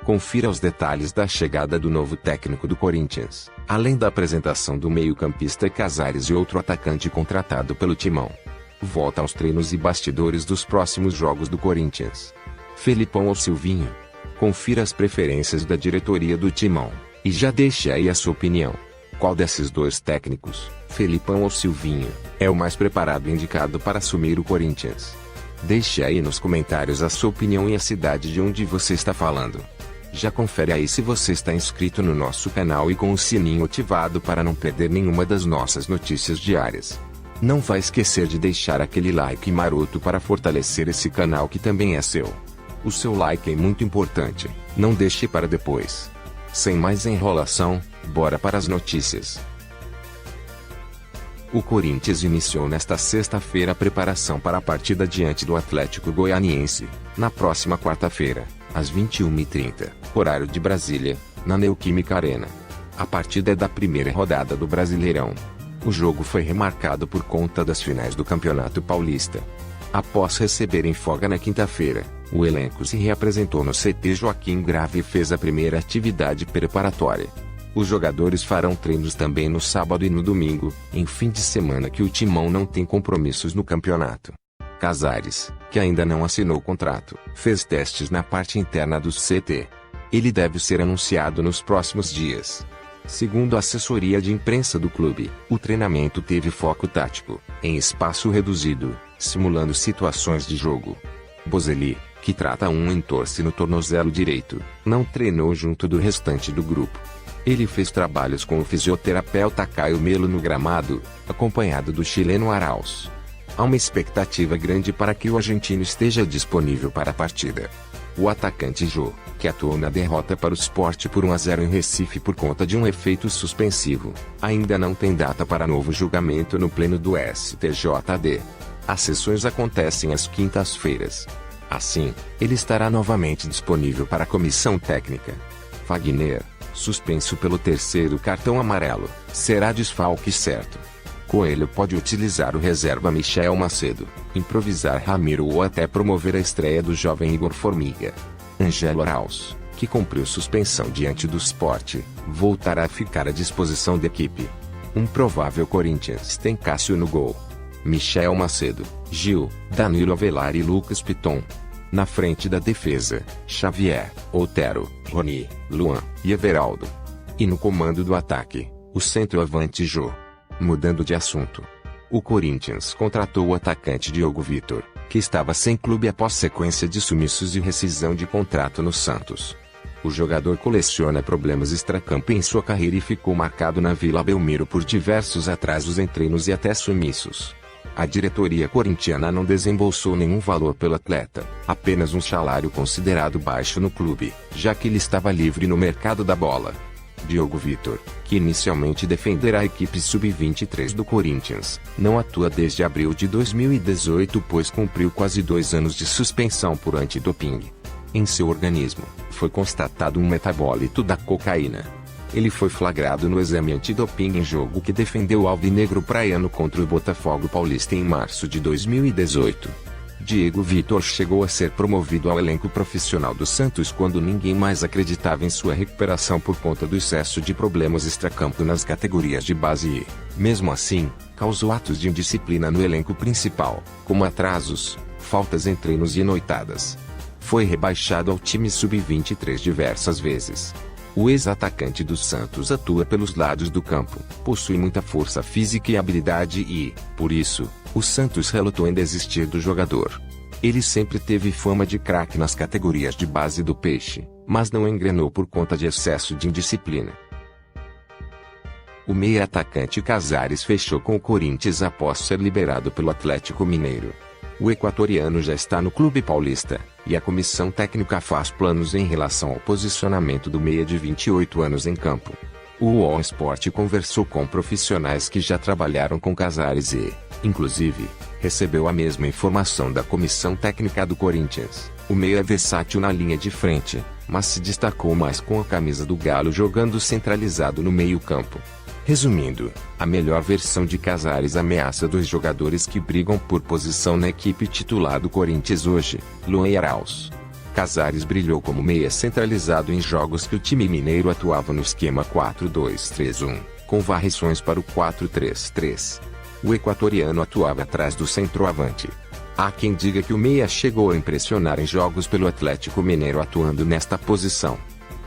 Confira os detalhes da chegada do novo técnico do Corinthians, além da apresentação do meio-campista Casares e outro atacante contratado pelo Timão. Volta aos treinos e bastidores dos próximos jogos do Corinthians. Felipão ou Silvinho? Confira as preferências da diretoria do Timão, e já deixe aí a sua opinião. Qual desses dois técnicos, Felipão ou Silvinho, é o mais preparado e indicado para assumir o Corinthians? Deixe aí nos comentários a sua opinião e a cidade de onde você está falando. Já confere aí se você está inscrito no nosso canal e com o sininho ativado para não perder nenhuma das nossas notícias diárias. Não vai esquecer de deixar aquele like maroto para fortalecer esse canal que também é seu. O seu like é muito importante, não deixe para depois. Sem mais enrolação, bora para as notícias. O Corinthians iniciou nesta sexta-feira a preparação para a partida diante do Atlético Goianiense, na próxima quarta-feira, às 21h30, horário de Brasília, na Neoquímica Arena. A partida é da primeira rodada do Brasileirão. O jogo foi remarcado por conta das finais do Campeonato Paulista. Após receberem folga na quinta-feira, o elenco se reapresentou no CT Joaquim Grave e fez a primeira atividade preparatória. Os jogadores farão treinos também no sábado e no domingo, em fim de semana que o Timão não tem compromissos no campeonato. Casares, que ainda não assinou o contrato, fez testes na parte interna do CT. Ele deve ser anunciado nos próximos dias. Segundo a assessoria de imprensa do clube, o treinamento teve foco tático, em espaço reduzido, simulando situações de jogo. Bozelli, que trata um entorse no tornozelo direito, não treinou junto do restante do grupo. Ele fez trabalhos com o fisioterapeuta Caio Melo no gramado, acompanhado do chileno Arauz. Há uma expectativa grande para que o argentino esteja disponível para a partida. O atacante Jô, que atuou na derrota para o Sport por 1-0 em Recife por conta de um efeito suspensivo, ainda não tem data para novo julgamento no pleno do STJD. As sessões acontecem às quintas-feiras. Assim, ele estará novamente disponível para a comissão técnica. Fagner, suspenso pelo terceiro cartão amarelo, será desfalque certo. Coelho pode utilizar o reserva Michel Macedo, improvisar Ramiro ou até promover a estreia do jovem Igor Formiga. Angelo Arauz, que cumpriu suspensão diante do Sport, voltará a ficar à disposição da equipe. Um provável Corinthians tem Cássio no gol. Michel Macedo, Gil, Danilo Avelar e Lucas Piton. Na frente da defesa, Xavier, Otero, Rony, Luan e Everaldo. E no comando do ataque, o centroavante Jô. Mudando de assunto. O Corinthians contratou o atacante Diogo Vitor, que estava sem clube após sequência de sumiços e rescisão de contrato no Santos. O jogador coleciona problemas extracampo em sua carreira e ficou marcado na Vila Belmiro por diversos atrasos em treinos e até sumiços. A diretoria corintiana não desembolsou nenhum valor pelo atleta, apenas um salário considerado baixo no clube, já que ele estava livre no mercado da bola. Diogo Vitor, que inicialmente defenderá a equipe sub-23 do Corinthians, não atua desde abril de 2018 pois cumpriu quase 2 anos de suspensão por antidoping. Em seu organismo, foi constatado um metabólito da cocaína. Ele foi flagrado no exame antidoping em jogo que defendeu o alvinegro praiano contra o Botafogo Paulista em março de 2018. Diego Vitor chegou a ser promovido ao elenco profissional do Santos quando ninguém mais acreditava em sua recuperação por conta do excesso de problemas extracampo nas categorias de base e, mesmo assim, causou atos de indisciplina no elenco principal, como atrasos, faltas em treinos e noitadas. Foi rebaixado ao time sub-23 diversas vezes. O ex-atacante do Santos atua pelos lados do campo, possui muita força física e habilidade e, por isso, o Santos relutou em desistir do jogador. Ele sempre teve fama de craque nas categorias de base do Peixe, mas não engrenou por conta de excesso de indisciplina. O meia-atacante Casares fechou com o Corinthians após ser liberado pelo Atlético Mineiro. O equatoriano já está no clube paulista, e a comissão técnica faz planos em relação ao posicionamento do meia de 28 anos em campo. O UOL Sport conversou com profissionais que já trabalharam com Casares e, inclusive, recebeu a mesma informação da comissão técnica do Corinthians. O meia é versátil na linha de frente, mas se destacou mais com a camisa do Galo jogando centralizado no meio-campo. Resumindo, a melhor versão de Casares ameaça 2 jogadores que brigam por posição na equipe titular do Corinthians hoje, Luan e Arauz. Casares brilhou como meia centralizado em jogos que o time mineiro atuava no esquema 4-2-3-1, com variações para o 4-3-3. O equatoriano atuava atrás do centroavante. Há quem diga que o meia chegou a impressionar em jogos pelo Atlético Mineiro atuando nesta posição.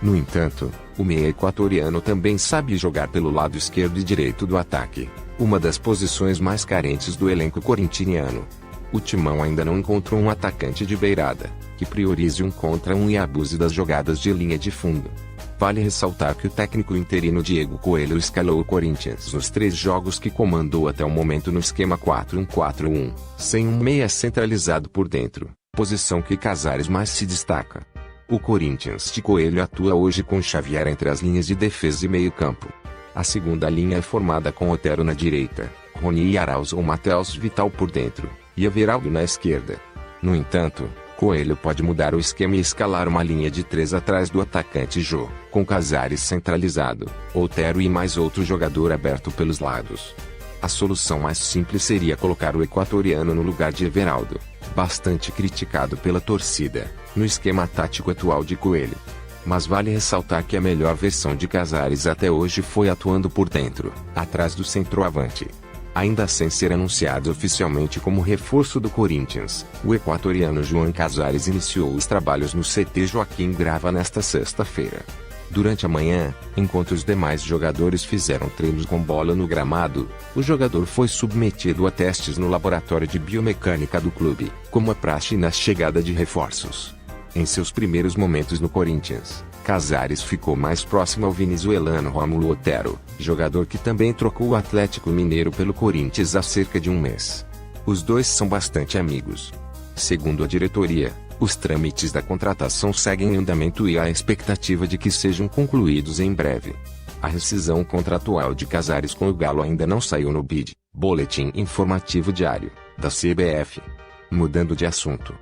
No entanto, o meia equatoriano também sabe jogar pelo lado esquerdo e direito do ataque, uma das posições mais carentes do elenco corintiano. O Timão ainda não encontrou um atacante de beirada, que priorize um contra um e abuse das jogadas de linha de fundo. Vale ressaltar que o técnico interino Diego Coelho escalou o Corinthians nos 3 jogos que comandou até o momento no esquema 4-1-4-1, sem um meia centralizado por dentro, posição que Casares mais se destaca. O Corinthians de Coelho atua hoje com Xavier entre as linhas de defesa e meio-campo. A segunda linha é formada com Otero na direita, Rony e Arauz ou Matheus Vital por dentro, e Everaldo na esquerda. No entanto, Coelho pode mudar o esquema e escalar uma linha de 3 atrás do atacante Jô, com Casares centralizado, Otero e mais outro jogador aberto pelos lados. A solução mais simples seria colocar o equatoriano no lugar de Everaldo, bastante criticado pela torcida, no esquema tático atual de Coelho. Mas vale ressaltar que a melhor versão de Casares até hoje foi atuando por dentro, atrás do centroavante. Ainda sem ser anunciado oficialmente como reforço do Corinthians, o equatoriano João Casares iniciou os trabalhos no CT Joaquim Grava nesta sexta-feira. Durante a manhã, enquanto os demais jogadores fizeram treinos com bola no gramado, o jogador foi submetido a testes no laboratório de biomecânica do clube, como é praxe na chegada de reforços. Em seus primeiros momentos no Corinthians, Casares ficou mais próximo ao venezuelano Rómulo Otero, jogador que também trocou o Atlético Mineiro pelo Corinthians há cerca de um mês. Os dois são bastante amigos. Segundo a diretoria, os trâmites da contratação seguem em andamento e há a expectativa de que sejam concluídos em breve. A rescisão contratual de Casares com o Galo ainda não saiu no BID, Boletim Informativo Diário, da CBF. Mudando de assunto.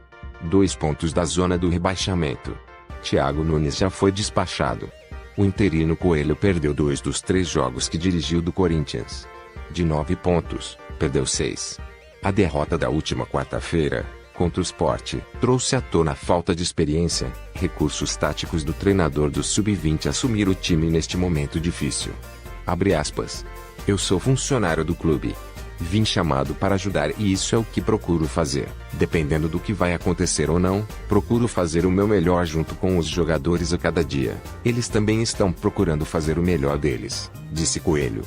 2 pontos da zona do rebaixamento. Thiago Nunes já foi despachado. O interino Coelho perdeu 2 dos 3 jogos que dirigiu do Corinthians. De 9 pontos, perdeu 6. A derrota da última quarta-feira, contra o Sport, trouxe à tona a falta de experiência, recursos táticos do treinador do Sub-20 assumir o time neste momento difícil. Abre aspas. Eu sou funcionário do clube. Vim chamado para ajudar e isso é o que procuro fazer. Dependendo do que vai acontecer ou não, procuro fazer o meu melhor junto com os jogadores a cada dia. Eles também estão procurando fazer o melhor deles, disse Coelho.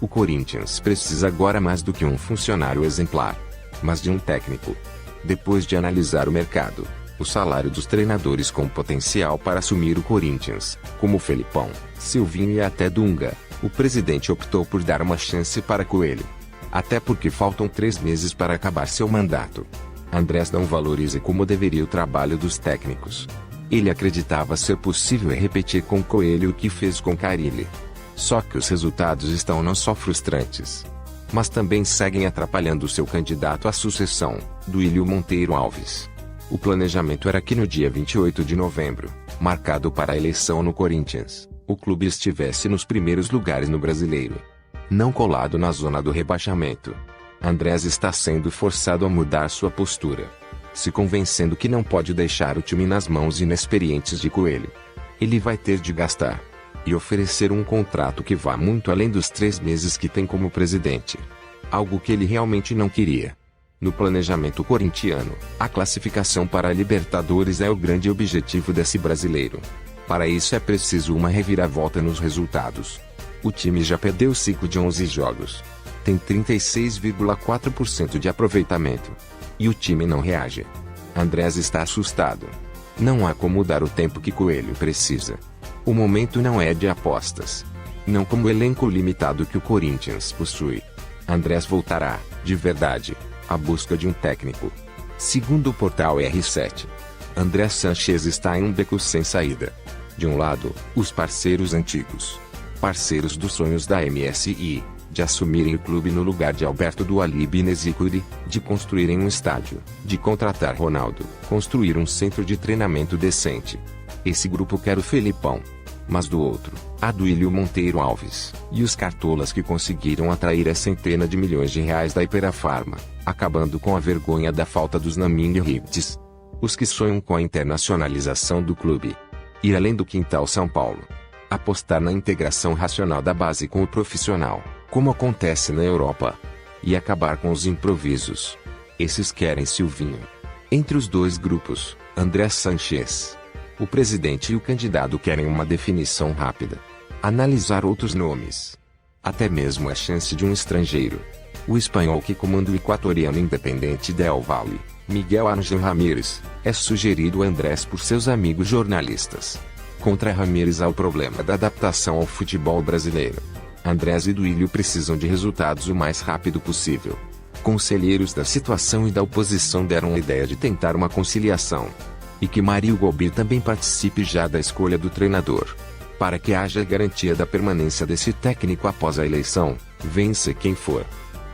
O Corinthians precisa agora mais do que um funcionário exemplar, mas de um técnico. Depois de analisar o mercado, o salário dos treinadores com potencial para assumir o Corinthians, como Felipão, Silvinho e até Dunga, o presidente optou por dar uma chance para Coelho. Até porque faltam 3 meses para acabar seu mandato. Andrés não valoriza como deveria o trabalho dos técnicos. Ele acreditava ser possível repetir com Coelho o que fez com Carille. Só que os resultados estão não só frustrantes, mas também seguem atrapalhando seu candidato à sucessão, Duílio Monteiro Alves. O planejamento era que no dia 28 de novembro, marcado para a eleição no Corinthians, o clube estivesse nos primeiros lugares no Brasileiro, não colado na zona do rebaixamento. Andrés está sendo forçado a mudar sua postura, se convencendo que não pode deixar o time nas mãos inexperientes de Coelho. Ele vai ter de gastar e oferecer um contrato que vá muito além dos 3 meses que tem como presidente, algo que ele realmente não queria. No planejamento corintiano, a classificação para a Libertadores é o grande objetivo desse brasileiro. Para isso é preciso uma reviravolta nos resultados. O time já perdeu 5 de 11 jogos. Tem 36,4% de aproveitamento. E o time não reage. Andrés está assustado. Não há como dar o tempo que Coelho precisa. O momento não é de apostas. Não como o elenco limitado que o Corinthians possui. Andrés voltará, de verdade, à busca de um técnico. Segundo o portal R7, Andrés Sanches está em um beco sem saída. De um lado, os parceiros antigos, parceiros dos sonhos da MSI, de assumirem o clube no lugar de Alberto Dualib e Nezicuri, de construírem um estádio, de contratar Ronaldo, construir um centro de treinamento decente. Esse grupo quer o Felipão. Mas do outro, a Duílio Monteiro Alves, e os cartolas que conseguiram atrair a centena de milhões de reais da Ipera Pharma, acabando com a vergonha da falta dos naming rights. Os que sonham com a internacionalização do clube. Ir além do quintal São Paulo. Apostar na integração racional da base com o profissional, como acontece na Europa. E acabar com os improvisos. Esses querem Silvinho. Entre os dois grupos, André Sanches. O presidente e o candidato querem uma definição rápida. Analisar outros nomes. Até mesmo a chance de um estrangeiro. O espanhol que comanda o equatoriano Independente Del Valle, Miguel Ángel Ramírez, é sugerido a Andrés por seus amigos jornalistas. Contra Ramírez há o problema da adaptação ao futebol brasileiro. Andrés e Duílio precisam de resultados o mais rápido possível. Conselheiros da situação e da oposição deram a ideia de tentar uma conciliação. E que Mario Golbi também participe já da escolha do treinador. Para que haja garantia da permanência desse técnico após a eleição, vença quem for.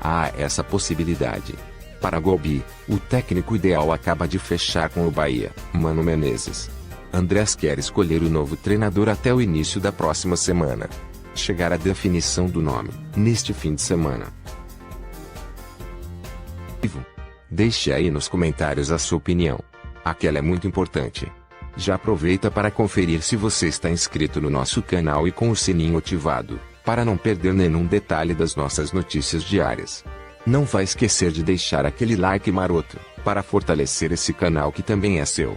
Há essa possibilidade. Para Golbi, o técnico ideal acaba de fechar com o Bahia, Mano Menezes. Andrés quer escolher o novo treinador até o início da próxima semana. Chegar à definição do nome, neste fim de semana. Deixe aí nos comentários a sua opinião. Aquela é muito importante. Já aproveita para conferir se você está inscrito no nosso canal e com o sininho ativado, para não perder nenhum detalhe das nossas notícias diárias. Não vai esquecer de deixar aquele like maroto, para fortalecer esse canal que também é seu.